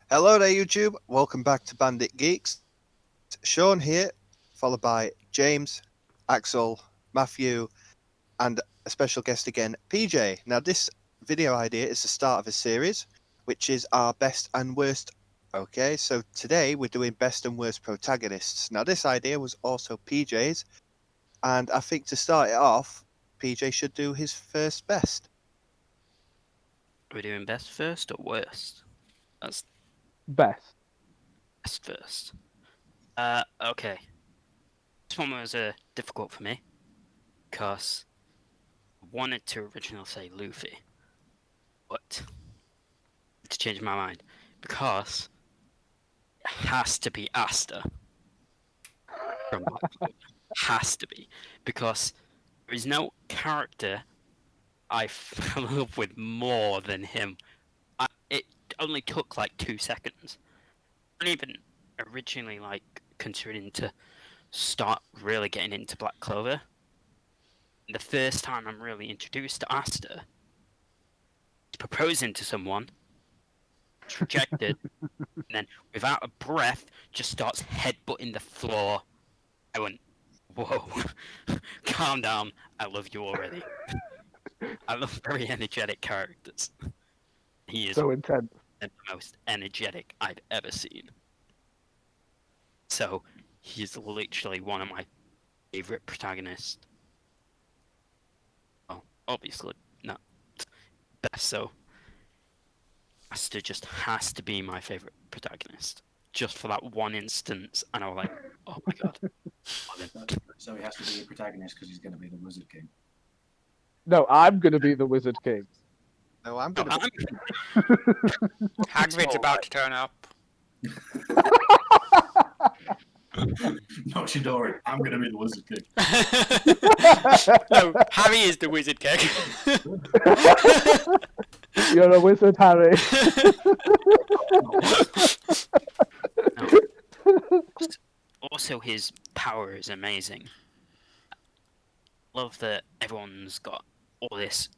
Hello there, YouTube. Welcome back to Bandit Geeks. Sean here, followed by James, Axel, Matthew, and a special guest again, PJ. Now, this video idea is the start of a series, which is our best and worst. Okay, so today we're doing best and worst protagonists. Now, this idea was also PJ's, and I think to start it off, PJ should do his first best. Are we doing best first or worst? That's Best. best first. Okay. This one was difficult for me because I wanted to originally say Luffy, but I had to change my mind because it has to be Asta from Black Clover. Has to be, because there is no character I fell in love with more than him. It only took like 2 seconds. I wasn't even originally considering to start really getting into Black Clover. The first time I'm really introduced to Asta, he's proposing to someone, it's rejected, and then without a breath just starts headbutting the floor. I went, whoa, calm down, I love you already. I love very energetic characters. He is So intense. the most energetic I've ever seen. So he's literally one of my favorite protagonists. Well, obviously not best, so Asta just has to be my favorite protagonist. Just for that one instance, and I was like, oh my god. So he has to be a protagonist because he's going to be the Wizard King. No, I'm going to be the Wizard King. No, I'm No, gonna. Hagrid's about to turn up. Not Chidori. I'm going to be the Wizard King. No, Harry is the Wizard King. You're a wizard, Harry. No. Also, his power is amazing. Love that everyone's got all this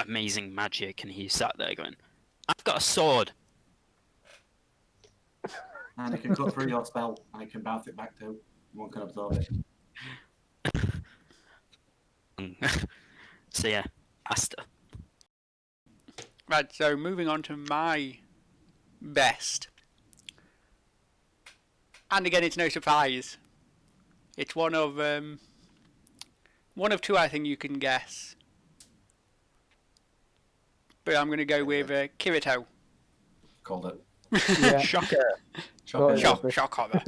amazing magic, and he's sat there going, I've got a sword. And it can cut through your spell, and it can bounce it back too. One can absorb it. So yeah, Asta. Right, so moving on to my best. And again, it's no surprise. It's one of two I think you can guess. But I'm going to go with Kirito. Called it. Yeah. Shocker. Oh, Shocker. yeah. Shock horror.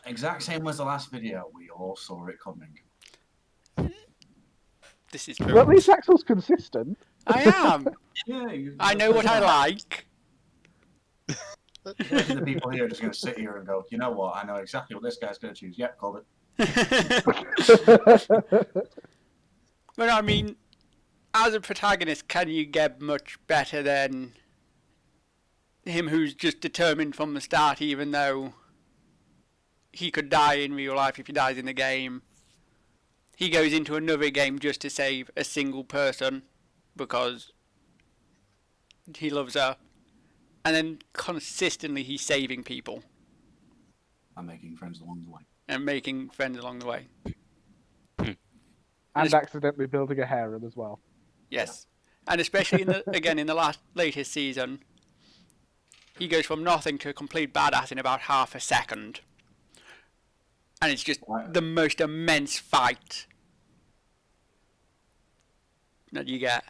Exact same as the last video. We all saw it coming. This is Well, at true. least Axel's consistent. I am. Yeah, I know what I like. The people here are just going to sit here and go, you know what? I know exactly what this guy's going to choose. Yep, called it. But I mean, as a protagonist, can you get much better than him who's just determined from the start, even though he could die in real life if he dies in the game? He goes into another game just to save a single person because he loves her. And then consistently he's saving people I'm making friends along the way. and making friends along the way. And accidentally building a harem as well. Yes. And especially in the latest season, he goes from nothing to a complete badass in about half a second. And it's just the most immense fight that you get.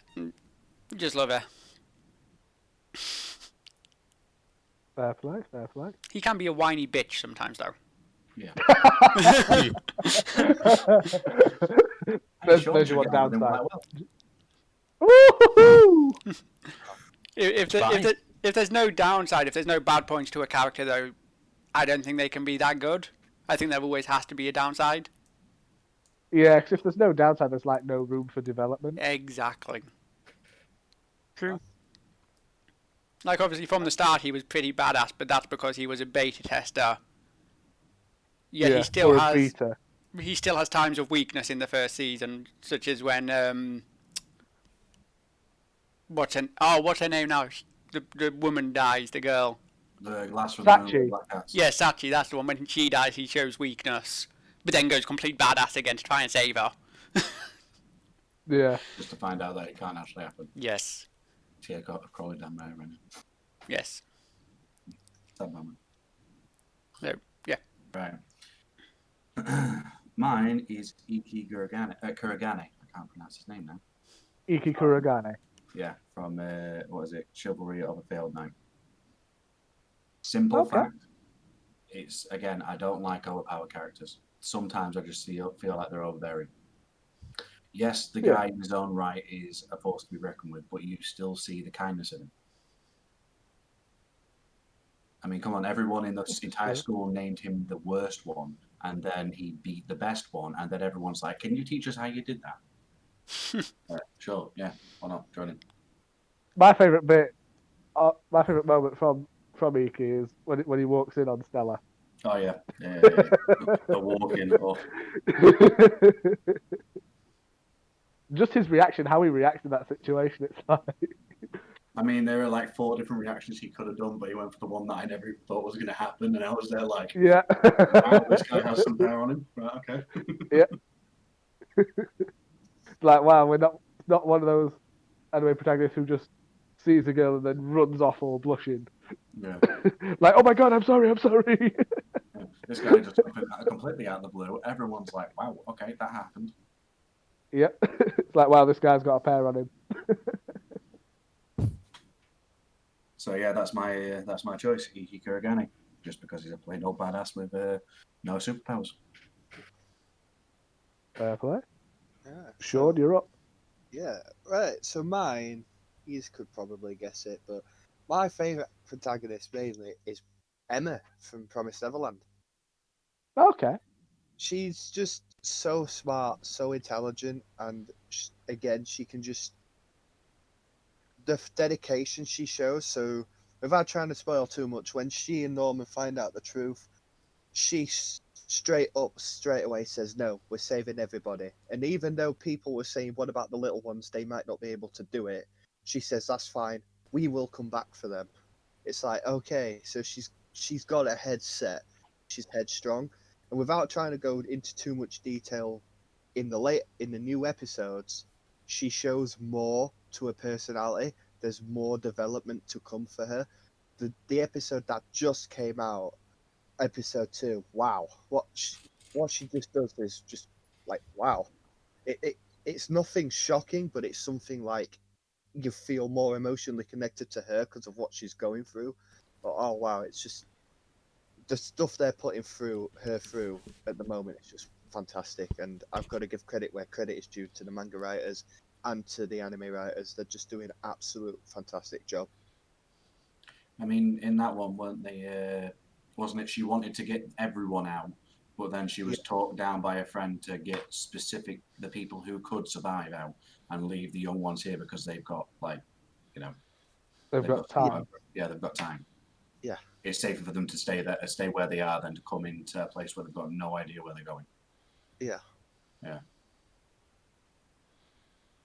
Just love her. Fair play, fair play. He can be a whiny bitch sometimes, though. Yeah. There's Sure, one you get on with him downside. quite well. Woohoo! If there's no downside, if there's no bad points to a character, though, I don't think they can be that good. I think there always has to be a downside. Yeah, 'cause if there's no downside, there's like no room for development. Exactly. True. Like, obviously, from the start, he was pretty badass, but that's because he was a beta tester. Yet Yeah, he still or a has beta. he still has times of weakness in the first season, such as when what's her name now? The woman dies, the girl. The last from Sachi. the Black Cats. Yeah, Sachi, that's the one. When she dies, he shows weakness, but then goes complete badass again to try and save her. Yeah. Just to find out that it can't actually happen. Yes. See, I got a crawling down there, right? Yes. Sad moment. So, yeah. Right. Mine is Iki Kuragane. Kuragane. I can't pronounce his name now. Iki Kuragane. Yeah, from what is it? Chivalry of a Failed Knight. Simple Okay. fact. It's again, I don't like overpowered characters. Sometimes I just feel like they're overbearing. Yes, the guy in his own right is a force to be reckoned with, but you still see the kindness in him. I mean, come on, everyone in the entire school named him the worst one, and then he beat the best one, and then everyone's like, "Can you teach us how you did that?" Sure, yeah, why not? Join in. My favourite bit, my favourite moment from Iki is when he walks in on Stella. Oh yeah. The walk-in. Oh. Just his reaction, how he reacts in that situation. It's like, I mean, there are like 4 different reactions he could have done, but he went for the one that I never thought was going to happen, and I was there like, yeah. wow, this guy has some power on him. Right, okay. Yeah. It's like, wow, we're not one of those anime protagonists who just sees a girl and then runs off all blushing. Yeah. Like, oh my god, I'm sorry. Yeah. This guy just took it completely out of the blue. Everyone's like, wow, okay, that happened. Yep. It's like, wow, this guy's got a pair on him. So yeah, that's my choice, Iki Kuragane, just because he's a plain old badass with no superpowers. Fair play. Yeah, Sean, you're up. Yeah, right. So mine, you could probably guess it, but my favourite protagonist mainly is Emma from Promised Neverland. Okay. She's just so smart, so intelligent, and again, she can just the dedication she shows. So without trying to spoil too much, when she and Norman find out the truth, she straight away says, "No, we're saving everybody." And even though people were saying, "What about the little ones? They might not be able to do it," she says, "That's fine. We will come back for them." It's like, okay, so she's got a head set. She's headstrong, and without trying to go into too much detail, in the new episodes, she shows more to her personality. There's more development to come for her. The episode that just came out, episode 2, wow, what she just does is just like, wow. It's nothing shocking, but it's something like you feel more emotionally connected to her because of what she's going through. But oh wow, it's just the stuff they're putting her through at the moment is just fantastic, and I've got to give credit where credit is due to the manga writers and to the anime writers. They're just doing an absolute fantastic job. I mean, in that one, wasn't it? She wanted to get everyone out, but then she was talked down by a friend to get the people who could survive out and leave the young ones here because they've got They've got time. Yeah, they've got time. Yeah, it's safer for them to stay where they are than to come into a place where they've got no idea where they're going. Yeah.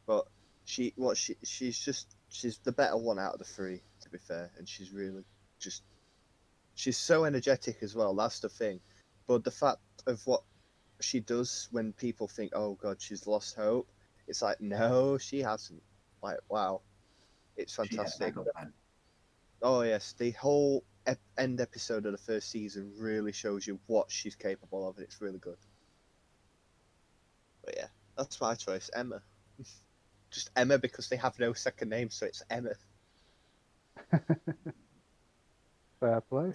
But she's the better one out of the 3, to be fair, and she's really she's so energetic as well. That's the thing. But the fact of what she does when people think, "Oh God, she's lost hope," it's like, no, she hasn't. Like, wow, it's fantastic. Oh yes, the whole end episode of the first season really shows you what she's capable of, and it's really good. But yeah, that's my choice, Emma. Just Emma because they have no second name, so it's Emma. Fair play.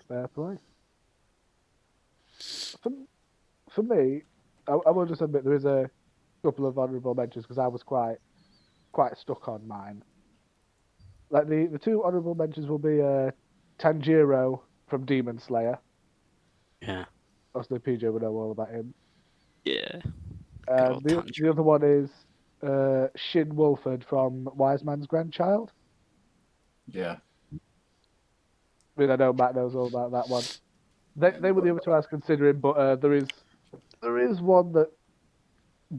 For me, I will just admit there is a couple of honourable mentions because I was quite stuck on mine. Like the 2 honourable mentions will be Tanjiro from Demon Slayer. Yeah. Obviously, PJ would know all about him. Yeah. The other one is Shin Wolford from Wise Man's Grandchild. Yeah. I mean, I know Matt knows all about that one. They were the other 2 I was considering, but there is one that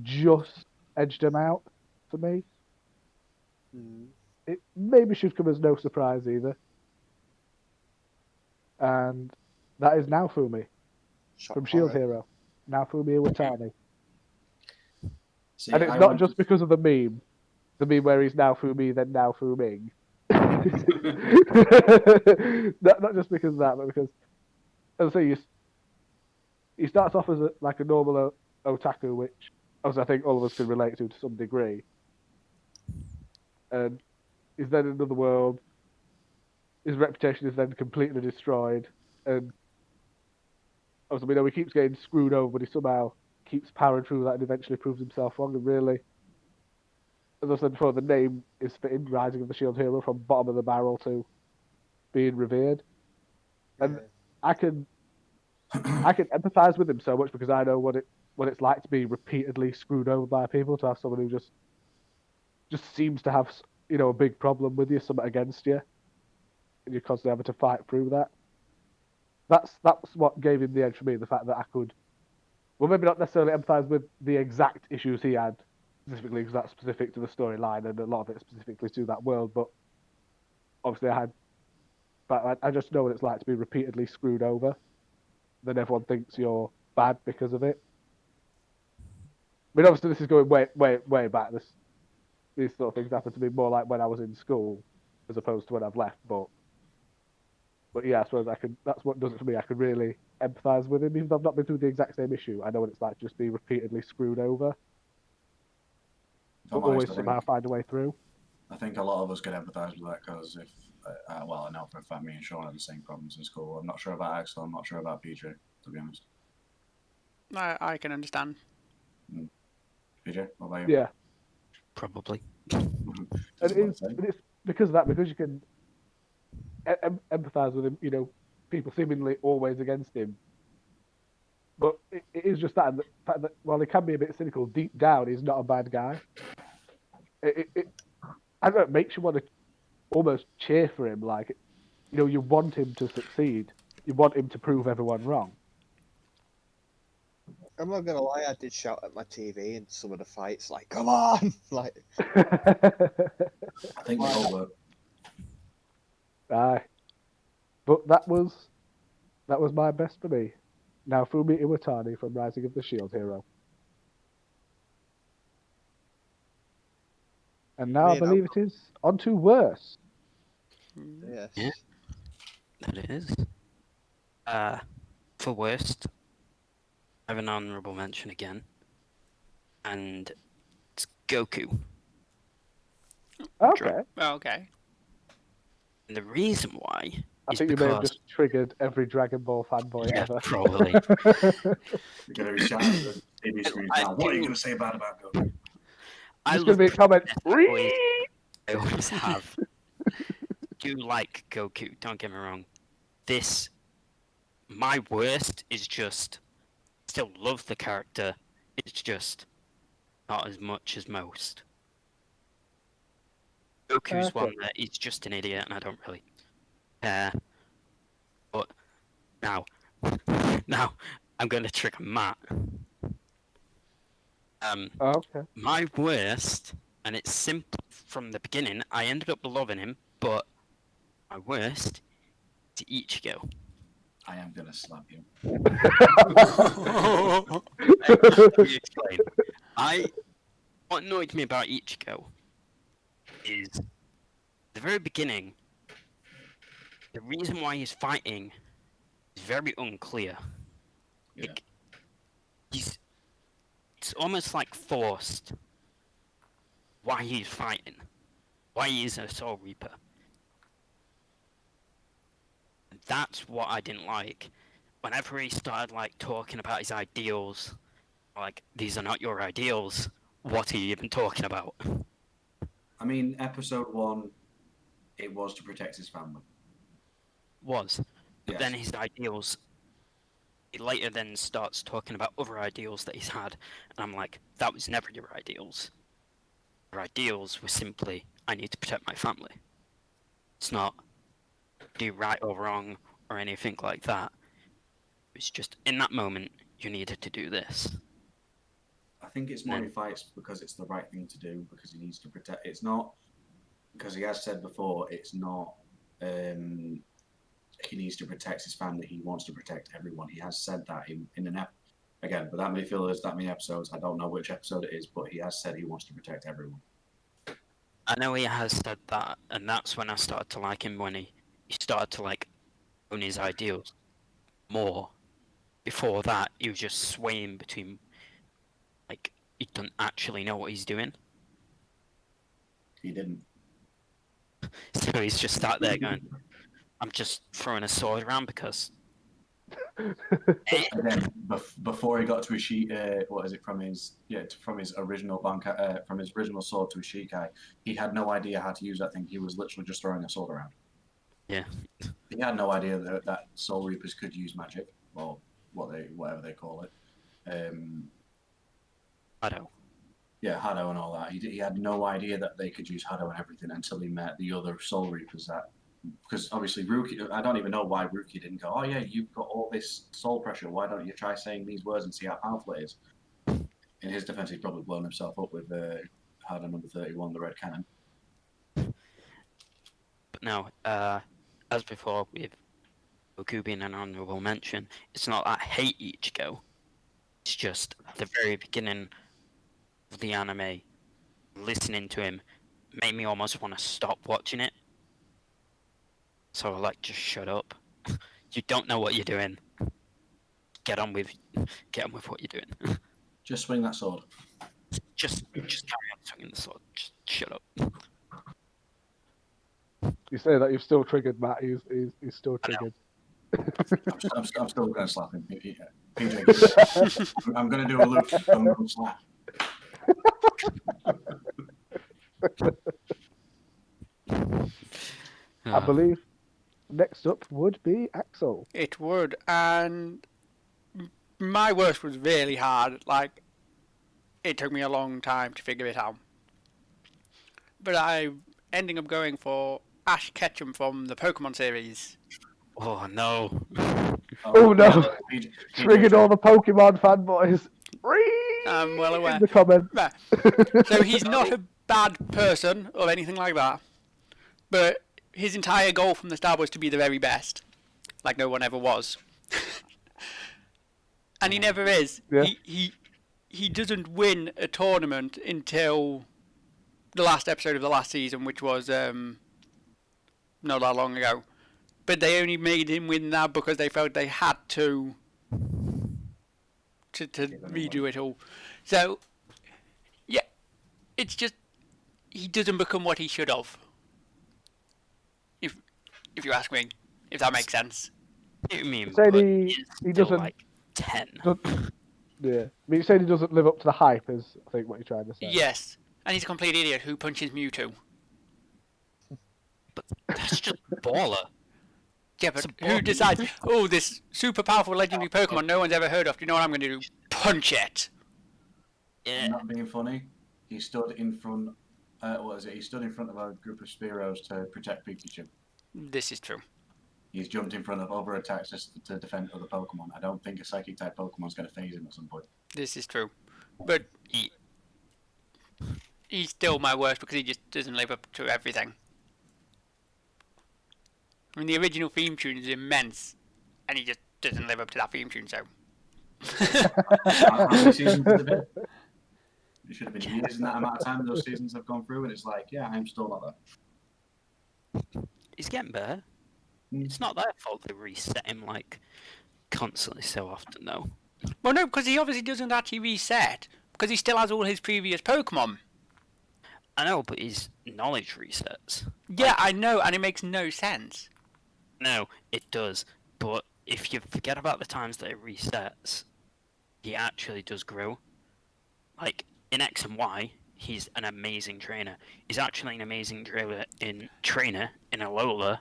just edged them out for me. it maybe should come as no surprise either. And that is Naofumi Shot from Shield fired. Hero. Naofumi Iwatani. See, And it's I not want just because of the meme where he's Naofumi, then Naofuming. not just because of that, but because, as I say, he starts off as like a normal otaku, which obviously I think all of us can relate to some degree. And he's then in another world. His reputation is then completely destroyed, and obviously we know he keeps getting screwed over, but he somehow keeps powering through that and eventually proves himself wrong. And really, as I said before, the name is fitting, Rising of the Shield Hero, from bottom of the barrel to being revered. And I can empathise with him so much because I know what it's like to be repeatedly screwed over by people, to have someone who just seems to have, you know, a big problem with you, something against you, and you're constantly having to fight through that. That's what gave him the edge for me, the fact that I could, well, maybe not necessarily empathise with the exact issues he had, specifically because that's specific to the storyline and a lot of it specifically to that world, but obviously I just know what it's like to be repeatedly screwed over. Then everyone thinks you're bad because of it. I mean, obviously this is going way, way, way back. These sort of things happen to me more like when I was in school as opposed to when I've left, but yeah, I suppose that's what does it for me. I can really empathise with him, even though I've not been through the exact same issue. I know what it's like to just be repeatedly screwed over, but always somehow find a way through. I think a lot of us could empathise with that because if, well, I know for a fact me and Sean had the same problems in school. I'm not sure about Axel. I'm not sure about PJ, to be honest. I can understand. PJ, what about you? Yeah, Probably. and it's because of that, because you can empathise with him. You know, people seemingly always against him, but it is just that the fact that while he can be a bit cynical, deep down he's not a bad guy. I don't know, it makes you want to almost cheer for him. Like, you know, you want him to succeed. You want him to prove everyone wrong. I'm not gonna lie, I did shout at my TV in some of the fights, like, "Come on!" Like, I think we all were. Aye, but that was my best for me. Now Fumi Iwatani from Rising of the Shield Hero. And now I believe it is on to worse. yes. Yeah. That it is. For worst, I have an honourable mention again, and it's Goku. Okay. Okay. And the reason why I is think you because may have just triggered every Dragon Ball fanboy yeah, ever. probably. You're going to be shouting at the TV screen now. What are you going to say bad about Goku? Just going to be a comment. I always have. Do like Goku, don't get me wrong. My worst is just, still love the character, it's just not as much as most. Goku's Okay. one that he's just an idiot and I don't really care. But now I'm going to trigger Matt. Okay. My worst, and it's simple from the beginning, I ended up loving him, but my worst is Ichigo. I am going to slap you. Let me explain. What annoyed me about Ichigo is the very beginning. The reason why he's fighting is very unclear. Yeah. Like, it's almost like forced. Why he's fighting? Why he's a Soul Reaper? And that's what I didn't like. Whenever he started like talking about his ideals, like, these are not your ideals. What are you even talking about? I mean, episode 1, it was to protect his family. But Yes. then his ideals, he later then starts talking about other ideals that he's had, and I'm like, that was never your ideals. Your ideals were simply, I need to protect my family. It's not do right or wrong or anything like that. It's just, in that moment, you needed to do this. I think it's more he fights because it's the right thing to do, because he needs to protect. It's not because he has said before, it's not. He needs to protect his family. He wants to protect everyone. He has said that in an again, but that many fillers, that many episodes. I don't know which episode it is, but he has said he wants to protect everyone. I know he has said that, and that's when I started to like him, when he started to like own his ideals more. Before that, he was just swaying between, like, he doesn't actually know what he's doing. He didn't. So he's just sat there going, I'm just throwing a sword around because... Again, before he got to his what is it, from his original from his original sword to his Shikai, he had no idea how to use that thing. He was literally just throwing a sword around. Yeah. He had no idea that Soul Reapers could use magic, or whatever they call it. Hado. Yeah, Hado and all that. He had no idea that they could use Hado and everything until he met the other Soul Reapers. Because obviously Ruki, I don't even know why Ruki didn't go, oh yeah, you've got all this soul pressure, why don't you try saying these words and see how powerful it is? In his defense, he's probably blown himself up with Hado number 31, the red cannon. But no, as before, with Goku being an honourable mention, it's not that I hate Ichigo. It's just at the very beginning of the anime, listening to him made me almost want to stop watching it. So like, just shut up. You don't know what you're doing. Get on with what you're doing. Just swing that sword. Just carry on swinging the sword. Just shut up. You say that you've still triggered Matt. He's still triggered. I'm still going to slap him. PJ, I'm going to do a loop. I'm going to slap. I believe next up would be Axel. It would, and my worst was really hard. Like, it took me a long time to figure it out. But I ending up going for Ash Ketchum from the Pokemon series. Oh no. Oh no! Triggered all the Pokemon fanboys. I'm well aware. In the comments. Right. So he's not a bad person or anything like that, but his entire goal from the start was to be the very best, like no one ever was. And he never is. Yeah. He doesn't win a tournament until the last episode of the last season, which was not that long ago. But they only made him win that because they felt they had to redo it all. So, yeah, it's just he doesn't become what he should have. If you ask me, if that makes sense. You mean Say but he he's doesn't- still like 10. Yeah. I mean, you said he doesn't live up to the hype, is I think what you're trying to say. Yes, and he's a complete idiot who punches Mewtwo. But that's just baller. Yeah, but It's a who ball. decides, oh, this super powerful legendary Pokemon no one's ever heard of, do you know what I'm going to do? Punch it! Yeah. I'm not being funny. He stood in front. What is it? He stood in front of a group of Spearows to protect Pikachu. This is true. He's jumped in front of other attacks just to defend other Pokemon. I don't think a Psychic type Pokemon's going to phase him at some point. This is true. But he's still my worst because he just doesn't live up to everything. I mean, the original theme tune is immense, and he just doesn't live up to that theme tune, so... How many seasons has it been? It should have been years in that amount of time those seasons have gone through, and it's like, yeah, I'm still not there. He's getting better. It's not their fault they reset him like constantly so often though. Well, no, because he obviously doesn't actually reset, because he still has all his previous Pokemon. I know, but his knowledge resets. Yeah, I know, and it makes no sense. No, it does. But if you forget about the times that it resets, he actually does grow. Like in X and Y, he's an amazing trainer. He's actually an amazing trainer in Alola,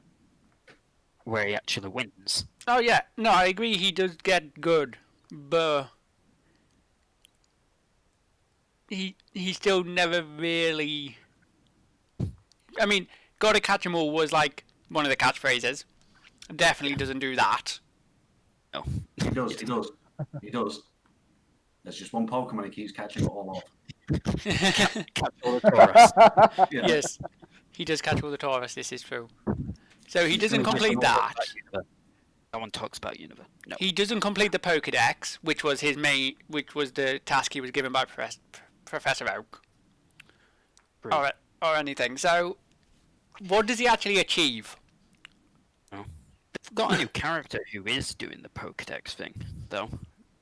where he actually wins. Oh, yeah, no, I agree he does get good, but... He still never really... I mean, gotta catch 'em all was like one of the catchphrases. Definitely doesn't do that. No. He does, he does. He does. There's just one Pokemon he keeps catching it all off. Catch all the Taurus. Yeah. Yes. He does catch all the Taurus, this is true. So he doesn't That one complete talks that. about Unova. That one talks about Unova. No. He doesn't complete the Pokedex, which was which was the task he was given by Professor Oak. True. Or anything. So, what does he actually achieve? They've got a new character who is doing the Pokedex thing, though.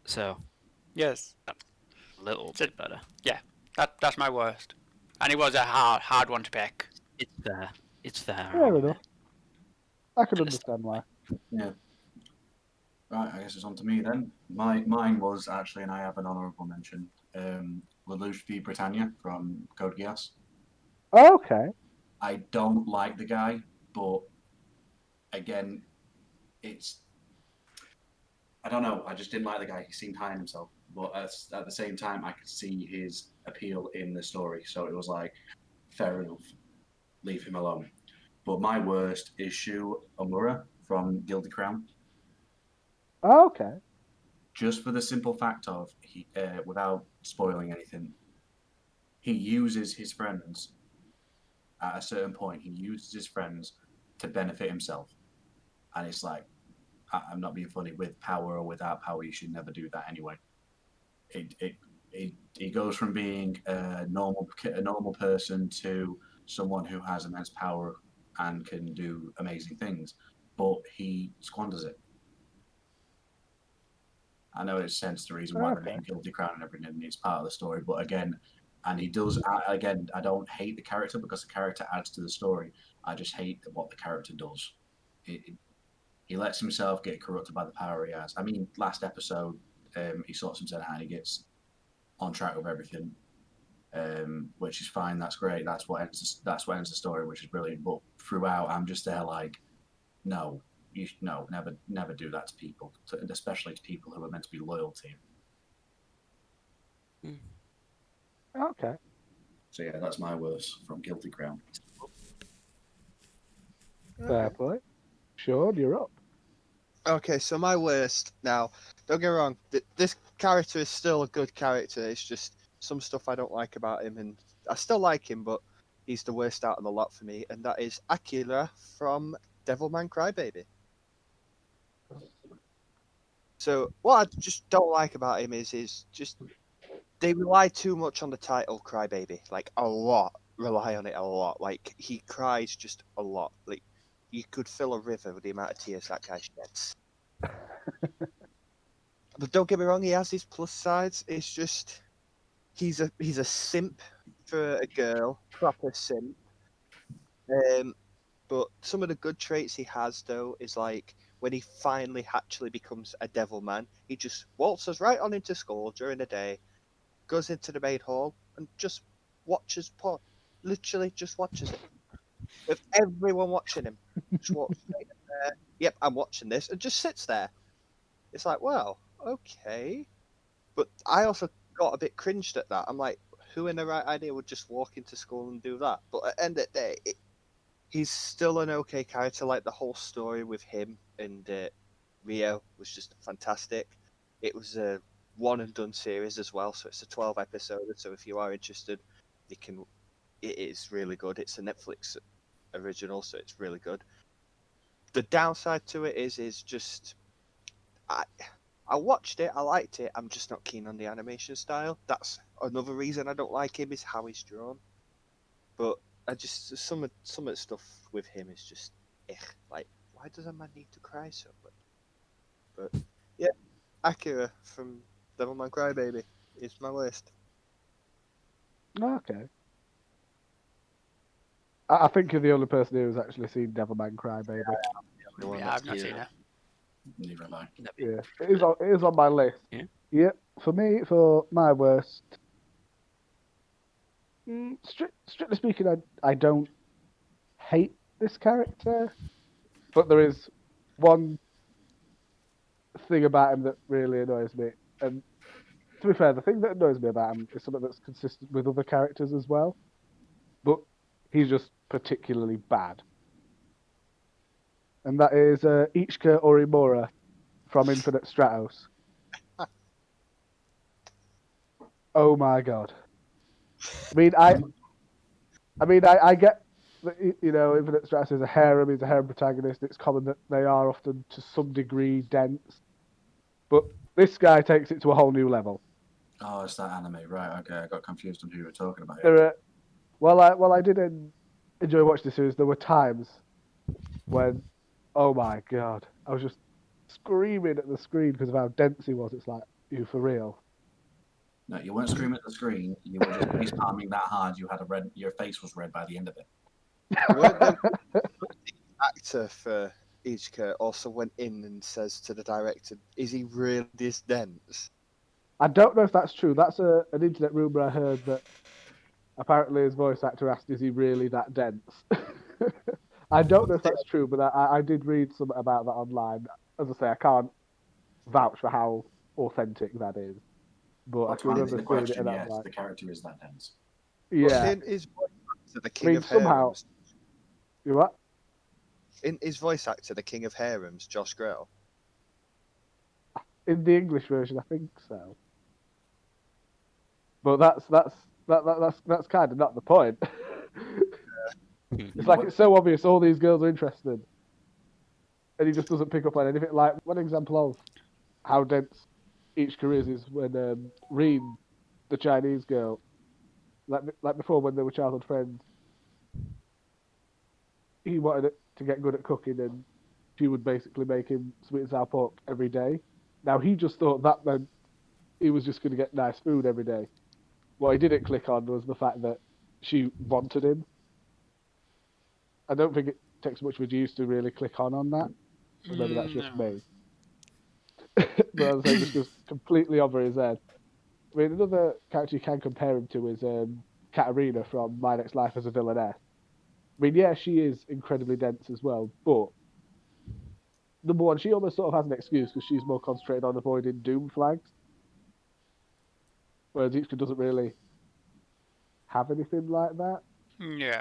So, Yes, a little So- bit better. that's my worst. And it was a hard one to pick. It's there. It's there. Fair enough. I can Understand. understand why. Yeah. Right, I guess it's on to me then. Mine was actually, and I have an honourable mention, Lelouch v Britannia from Code Geass. Okay. I don't like the guy, but again, I don't know. I just didn't like the guy. He seemed high on himself, but at the same time, I could see his appeal in the story. So it was like, fair enough, leave him alone. But my worst is Shu Omura from Gilded Crown, Okay. just for the simple fact of without spoiling anything, he uses his friends at a certain point. He uses his friends to benefit himself, and it's like, I'm not being funny. With power or without power, you should never do that anyway. It goes from being a normal person to someone who has immense power and can do amazing things, but he squanders it. I know it's sense the reason why the name Guilty Crown and everything is part of the story, but again, and he does again. I don't hate the character because the character adds to the story. I just hate what the character does. He lets himself get corrupted by the power he has. I mean, last episode, he sorts himself out and he gets on track with everything, which is fine. That's great. That's what ends the story, which is brilliant. But throughout, I'm just there like, no, never do that to people, especially to people who are meant to be loyal to you. Okay. So yeah, that's my worst from Guilty Crown. Fair play. Sean, you're up. Okay, so my worst now. Don't get me wrong. This character is still a good character. It's just some stuff I don't like about him, and I still like him, but he's the worst out of the lot for me, and that is Akira from Devilman Crybaby. So what I just don't like about him is just they rely too much on the title Crybaby, like a lot. Rely on it a lot. Like he cries just a lot. Like you could fill a river with the amount of tears that guy sheds. But don't get me wrong, he has his plus sides. It's just he's a simp for a girl, proper simp. But some of the good traits he has though is like when he finally actually becomes a devil man, he just waltzes right on into school during the day, goes into the main hall and just watches porn. Literally just watches it. With everyone watching him. Just walks straight in there. Yep, I'm watching this, and just sits there. It's like, well, okay. But I also got a bit cringed at that. I'm like, who in the right idea would just walk into school and do that? But at the end of the day, he's still an okay character. Like the whole story with him and Rio was just fantastic. It was a one and done series as well, so it's a 12 episode. So if you are interested, it is really good. It's a Netflix original, so it's really good. The downside to it is just I watched it, I liked it. I'm just not keen on the animation style. That's another reason I don't like him is how he's drawn. But I just some of the stuff with him is just like why does a man need to cry so much? But yeah, Akira from Devilman Crybaby is my list. Okay. I think you're the only person who's actually seen Devilman Crybaby. Yeah, I've not seen it. Neither have I. Yeah, it is on my list. Yeah. Yep. For me, for my worst, strictly speaking, I don't hate this character, but there is one thing about him that really annoys me. And to be fair, the thing that annoys me about him is something that's consistent with other characters as well. But he's just particularly bad. And that is Ichika Orimura from Infinite Stratos. Oh my god. I get you know, Infinite Stratus is a harem. He's a harem protagonist. It's common that they are often to some degree dense, but this guy takes it to a whole new level. Oh, it's that anime, right? Okay, I got confused on who you were talking about. There are, while I didn't enjoy watching the series, there were times when, oh my god, I was just screaming at the screen because of how dense he was. It's like, you for real? No, you weren't screaming at the screen. You were just face palming that hard. Your face was red by the end of it. Weren't there- the actor for Ichika also went in and says to the director, "Is he really this dense?" I don't know if that's true. That's an internet rumor I heard that apparently his voice actor asked, "Is he really that dense?" I don't know if that's true, but I did read something about that online. As I say, I can't vouch for how authentic that is, but I But can to answer remember the seeing it, question, and I was yes, like, the character is that dense. yeah. In his voice actor, the I King mean, of somehow, Harems. you what? In his voice actor, the King of Harems, Josh Grell. In the English version, I think so. But that's kind of not the point. It's like it's so obvious all these girls are interested, and he just doesn't pick up on anything. Like one example of how dense each career is when Reen, the Chinese girl, like before when they were childhood friends, he wanted to get good at cooking, and she would basically make him sweet and sour pork every day. Now he just thought that meant he was just going to get nice food every day. What he didn't click on was the fact that she wanted him. I don't think it takes much reduce to really click on that. Or maybe that's just No. me. But as I say, just goes completely over his head. I mean, another character you can compare him to is Katarina from My Next Life as a Villainess. I mean, yeah, she is incredibly dense as well, but number one, she almost sort of has an excuse because she's more concentrated on avoiding doom flags, whereas Ichika doesn't really have anything like that. Yeah.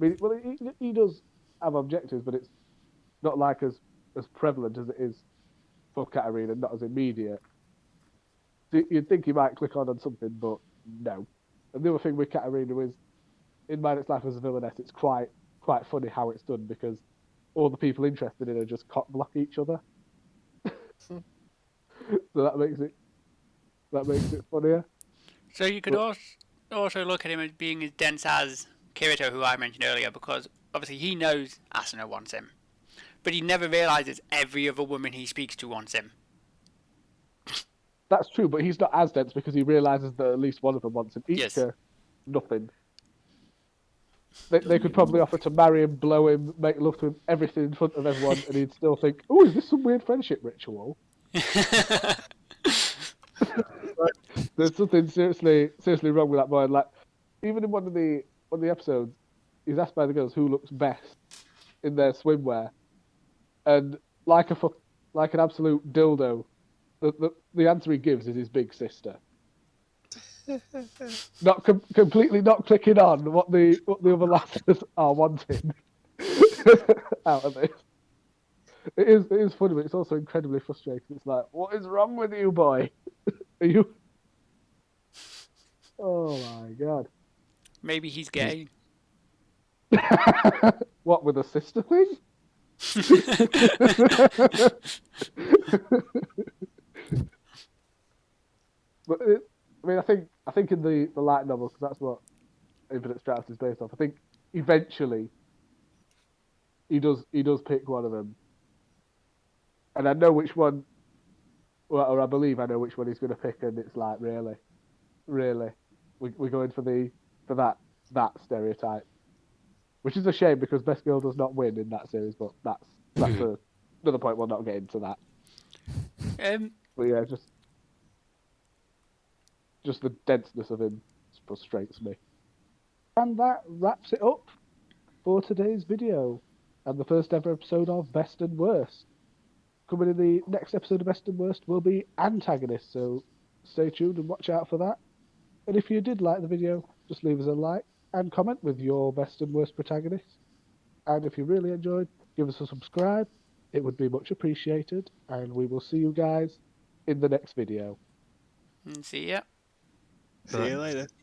I mean, well, he does have objectives, but it's not like as prevalent as it is for Katarina, not as immediate. So you'd think he might click on something, but no. And the other thing with Katarina is, in My Next Life as a Villainess, it's quite funny how it's done because all the people interested in her just cock block each other. So that makes it funnier. So you could also look at him as being as dense as Kirito, who I mentioned earlier, because obviously he knows Asuna wants him, but he never realizes every other woman he speaks to wants him. That's true, but he's not as dense because he realizes that at least one of them wants him. Ichika, Yes. nothing. They could probably offer to marry him, blow him, make love to him, everything in front of everyone, and he'd still think, "Oh, is this some weird friendship ritual?" There's something seriously wrong with that boy. And like, even in one of the episodes, he's asked by the girls who looks best in their swimwear, and like an absolute dildo, the answer he gives is his big sister. Not completely not clicking on what the other lasses are wanting out of this. It is funny, but it's also incredibly frustrating. It's like, what is wrong with you, boy? Are you? Oh my god! Maybe he's gay. What, with a sister thing? But I mean, I think in the light novel, because that's what Infinite Stratus is based off. I think eventually he does pick one of them, and I know which one, or I believe I know which one he's going to pick, and it's like really, we're going for that stereotype, which is a shame because Best Girl does not win in that series, but that's another point. We'll not get into that. But yeah, just the denseness of him frustrates me. And that wraps it up for today's video and the first ever episode of Best and Worst. Coming in the next episode of Best and Worst will be Antagonists, so stay tuned and watch out for that. And if you did like the video, just leave us a like and comment with your best and worst protagonists. And if you really enjoyed, give us a subscribe. It would be much appreciated. And we will see you guys in the next video. See ya. See you later.